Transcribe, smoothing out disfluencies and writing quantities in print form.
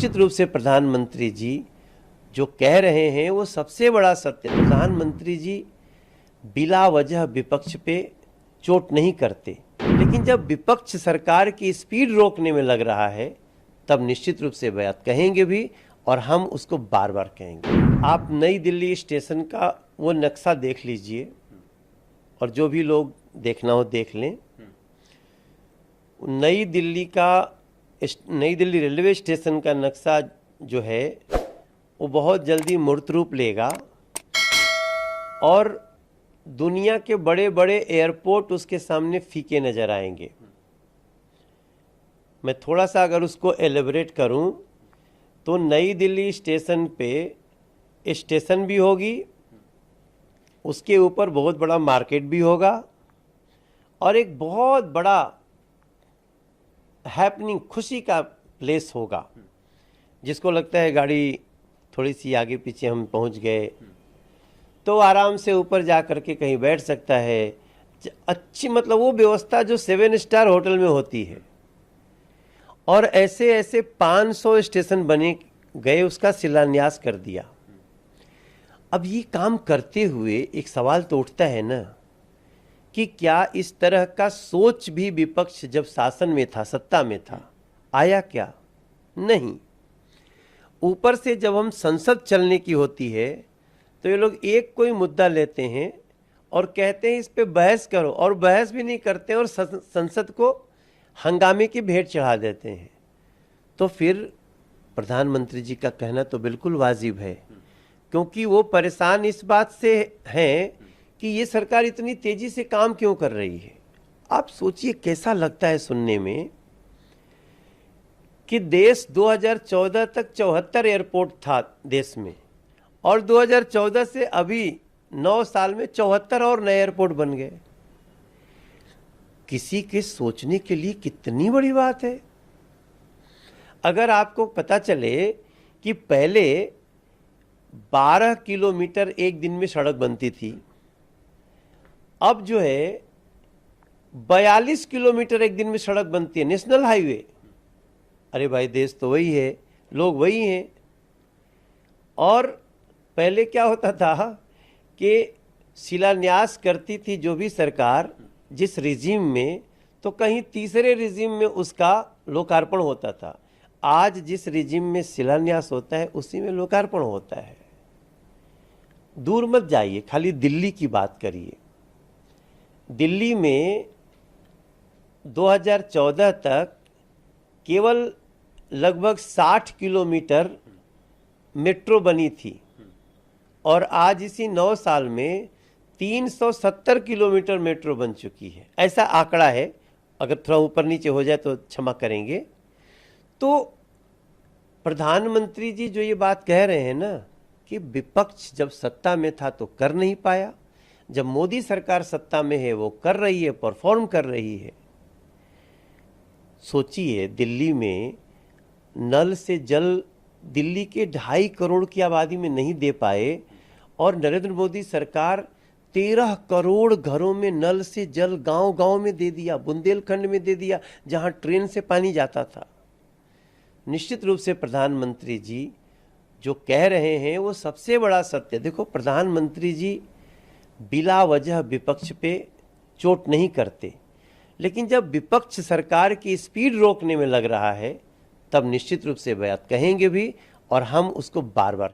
निश्चित रूप से प्रधानमंत्री जी जो कह रहे हैं वो सबसे बड़ा सत्य। प्रधानमंत्री जी बिला वजह विपक्ष पे चोट नहीं करते, लेकिन जब विपक्ष सरकार की स्पीड रोकने में लग रहा है तब निश्चित रूप से बात कहेंगे भी, और हम उसको बार बार कहेंगे। आप नई दिल्ली स्टेशन का वो नक्शा देख लीजिए, और जो भी लोग देखना हो देख लें। नई दिल्ली रेलवे स्टेशन का नक्शा जो है वो बहुत जल्दी मूर्त रूप लेगा, और दुनिया के बड़े बड़े एयरपोर्ट उसके सामने फीके नजर आएंगे। मैं थोड़ा सा अगर उसको एलेबरेट करूं तो नई दिल्ली स्टेशन पे स्टेशन भी होगी, उसके ऊपर बहुत बड़ा मार्केट भी होगा, और एक बहुत बड़ा हैपनिंग खुशी का प्लेस होगा। जिसको लगता है गाड़ी थोड़ी सी आगे पीछे हम पहुंच गए तो आराम से ऊपर जा करके कहीं बैठ सकता है। अच्छी मतलब वो व्यवस्था जो 7 स्टार होटल में होती है। और ऐसे ऐसे 500 स्टेशन बने गए, उसका शिलान्यास कर दिया। अब ये काम करते हुए एक सवाल तो उठता है ना कि क्या इस तरह का सोच भी विपक्ष जब शासन में था, सत्ता में था, आया क्या? नहीं। ऊपर से जब हम संसद चलने की होती है तो ये लोग एक कोई मुद्दा लेते हैं और कहते हैं इस पे बहस करो, और बहस भी नहीं करते और संसद को हंगामे की भेंट चढ़ा देते हैं। तो फिर प्रधानमंत्री जी का कहना तो बिल्कुल वाजिब है, क्योंकि वो परेशान इस बात से हैं कि ये सरकार इतनी तेजी से काम क्यों कर रही है। आप सोचिए कैसा लगता है सुनने में कि देश 2014 तक 74 एयरपोर्ट था देश में, और 2014 से अभी 9 साल में 74 और नए एयरपोर्ट बन गए। किसी के सोचने के लिए कितनी बड़ी बात है। अगर आपको पता चले कि पहले 12 किलोमीटर एक दिन में सड़क बनती थी, अब जो है 42 किलोमीटर एक दिन में सड़क बनती है, नेशनल हाईवे। अरे भाई, देश तो वही है, लोग वही हैं। और पहले क्या होता था कि शिलान्यास करती थी जो भी सरकार जिस रिजीम में, तो कहीं तीसरे रिजीम में उसका लोकार्पण होता था। आज जिस रिजीम में शिलान्यास होता है उसी में लोकार्पण होता है। दूर मत जाइए, खाली दिल्ली की बात करिए। दिल्ली में 2014 तक केवल लगभग 60 किलोमीटर मेट्रो बनी थी, और आज इसी 9 साल में 370 किलोमीटर मेट्रो बन चुकी है। ऐसा आंकड़ा है, अगर थोड़ा ऊपर नीचे हो जाए तो क्षमा करेंगे। तो प्रधानमंत्री जी जो ये बात कह रहे हैं ना कि विपक्ष जब सत्ता में था तो कर नहीं पाया, जब मोदी सरकार सत्ता में है वो कर रही है, परफॉर्म कर रही है। सोचिए, दिल्ली में नल से जल दिल्ली के 2.5 करोड़ की आबादी में नहीं दे पाए, और नरेंद्र मोदी सरकार 13 करोड़ घरों में नल से जल गांव गांव में दे दिया, बुंदेलखंड में दे दिया जहां ट्रेन से पानी जाता था। निश्चित रूप से प्रधानमंत्री जी जो कह रहे हैं वो सबसे बड़ा सत्य। देखो, प्रधानमंत्री जी बिला वजह विपक्ष पे चोट नहीं करते, लेकिन जब विपक्ष सरकार की स्पीड रोकने में लग रहा है तब निश्चित रूप से बात कहेंगे भी, और हम उसको बार बार